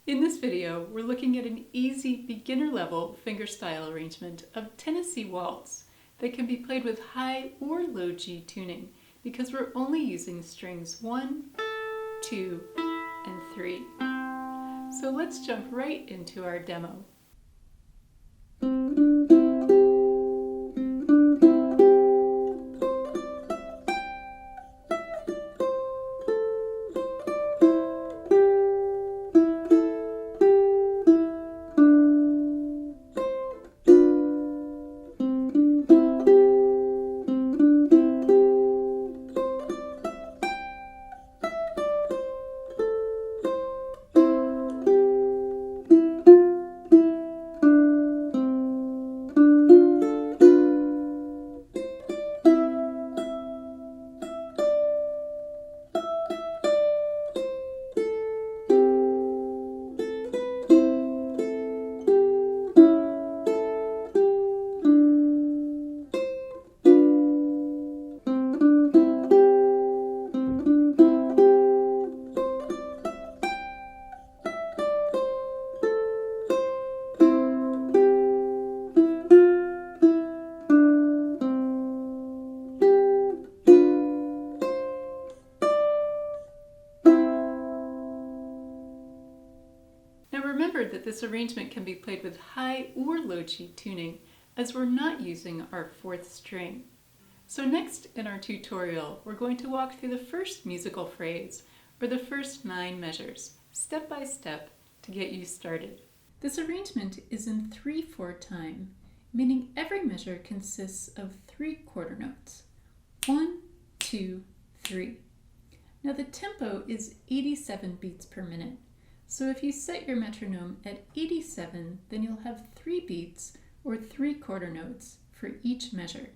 In this video, we're looking at an easy beginner-level fingerstyle arrangement of Tennessee Waltz that can be played with high or low G tuning because we're only using strings 1, 2, and 3. So let's jump right into our demo. Now remember that this arrangement can be played with high or low G tuning as we're not using our 4th string. So next in our tutorial, we're going to walk through the first musical phrase, or the first 9 measures, step by step to get you started. This arrangement is in 3/4 time, meaning every measure consists of 3 quarter notes. 1, 2, 3. Now the tempo is 87 beats per minute. So if you set your metronome at 87, then you'll have 3 beats or 3 quarter notes for each measure.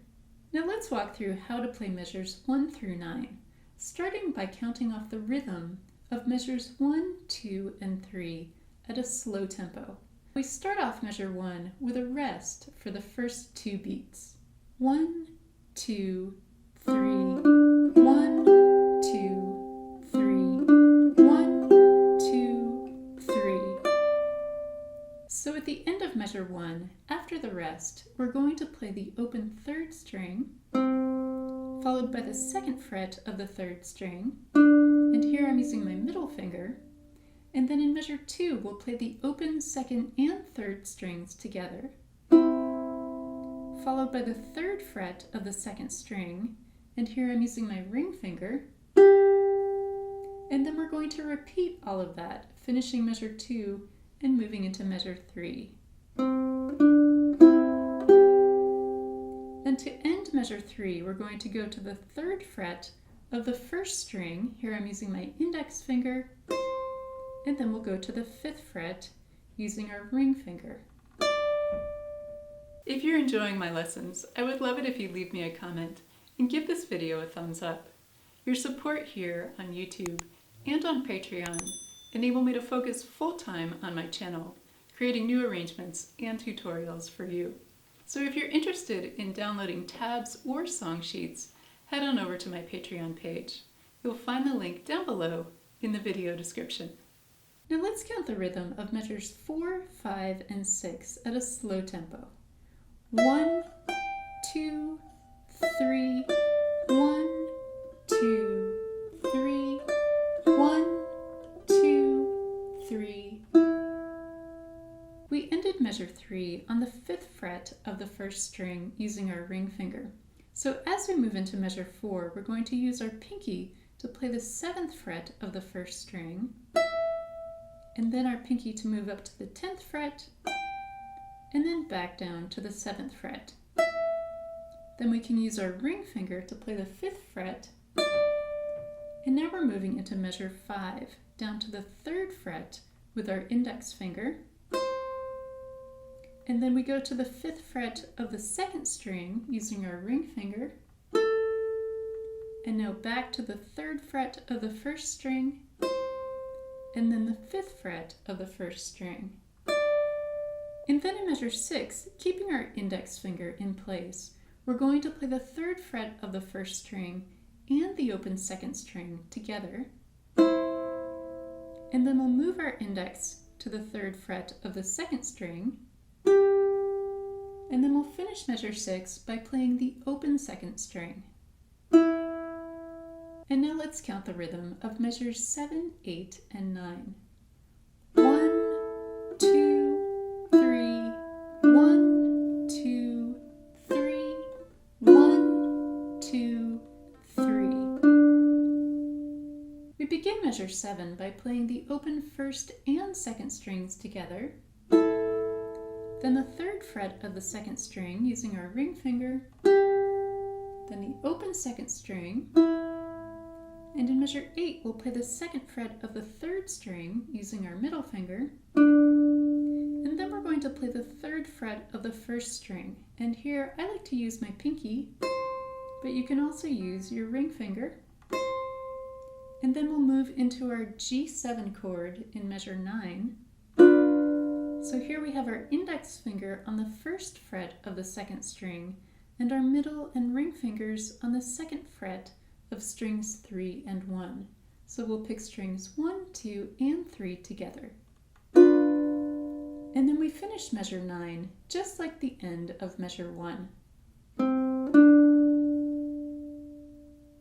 Now let's walk through how to play measures 1 through 9, starting by counting off the rhythm of measures 1, 2, and 3 at a slow tempo. We start off measure 1 with a rest for the first 2 beats. 1, 2, 3, 1, 2, 3, 1, 2, 3. So at the end of measure 1, after the rest, we're going to play the open 3rd string, followed by the 2nd fret of the 3rd string, and here I'm using my middle finger, and then in measure 2, we'll play the open 2nd and 3rd strings together, followed by the 3rd fret of the 2nd string, and here I'm using my ring finger, and then we're going to repeat all of that, finishing measure 2 and moving into measure 3. And to end measure 3, we're going to go to the 3rd fret of the 1st string. Here I'm using my index finger, and then we'll go to the 5th fret using our ring finger. If you're enjoying my lessons, I would love it if you leave me a comment and give this video a thumbs up. Your support here on YouTube and on Patreon enable me to focus full-time on my channel, creating new arrangements and tutorials for you. So if you're interested in downloading tabs or song sheets, head on over to my Patreon page. You'll find the link down below in the video description. Now let's count the rhythm of measures 4, 5, and 6 at a slow tempo. 1, 2, 3, 1, 2, 3, 1, 2, 3. We ended measure 3 on the 5th fret of the 1st string using our ring finger. So as we move into measure 4, we're going to use our pinky to play the 7th fret of the 1st string, and then our pinky to move up to the 10th fret, and then back down to the 7th fret. Then we can use our ring finger to play the 5th fret, and now we're moving into measure 5, down to the 3rd fret with our index finger, and then we go to the 5th fret of the 2nd string using our ring finger, and now back to the 3rd fret of the 1st string, and then the 5th fret of the 1st string. And then in measure 6, keeping our index finger in place, we're going to play the 3rd fret of the 1st string and the open 2nd string together, and then we'll move our index to the 3rd fret of the 2nd string, and then we'll finish measure 6 by playing the open 2nd string. And now let's count the rhythm of measures 7, 8, and 9. 1, 2, 3, 1, 2, 3, 1, 2, 3. We begin measure 7 by playing the open 1st and 2nd strings together, then the 3rd fret of the 2nd string using our ring finger, then the open 2nd string, and in measure 8 we'll play the 2nd fret of the 3rd string using our middle finger, and then we're going to play the 3rd fret of the 1st string. And here I like to use my pinky, but you can also use your ring finger. And then we'll move into our G7 chord in measure 9. So here we have our index finger on the 1st fret of the 2nd string and our middle and ring fingers on the 2nd fret of strings 3 and 1. So we'll pick strings 1, 2, and 3 together. And then we finish measure 9 just like the end of measure 1.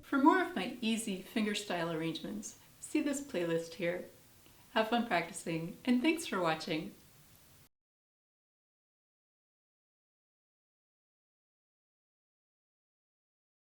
For more of my easy fingerstyle arrangements, see this playlist here. Have fun practicing, and thanks for watching.